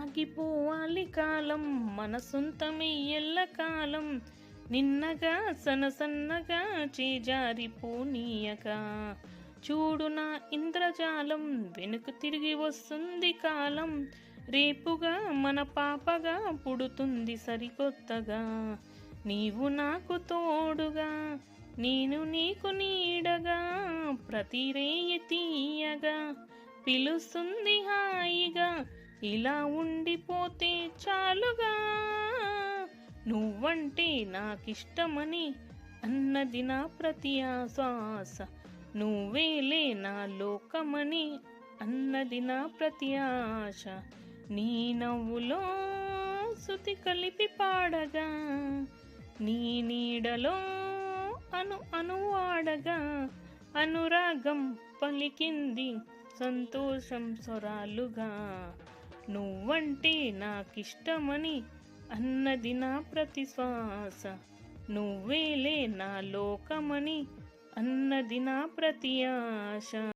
సాగిపోవాలి కాలం మన సొంతమే ఎల్లకాలం నిన్నగా సన్నగా చేజారిపోనీయక చూడు నా ఇంద్రజాలం వెనుక తిరిగి వస్తుంది కాలం రేపుగా మన పాపగా పుడుతుంది సరికొత్తగా నీవు నాకు తోడుగా నేను నీకు నీడగా ప్రతి రేయి తీయగా పిలుస్తుంది హాయిగా ఇలా ఉండిపోతే చాలుగా నువ్వంటే నాకిష్టమని అన్నది నా ప్రతి ఆశ్వాస నువ్వేలే నా లోకమని అన్నది నా ప్రతి ఆశ నీ నవ్వులో శృతి కలిపి పాడగా నీ నీడలో అనువాడగా అనురాగం పలికింది సంతోషం స్వరాలుగా నువ్వంటే నాకిష్టమని అన్నది నా ప్రతి శ్వాస నువ్వేలే నా లోకమని అన్నది నా ప్రతి ఆశ.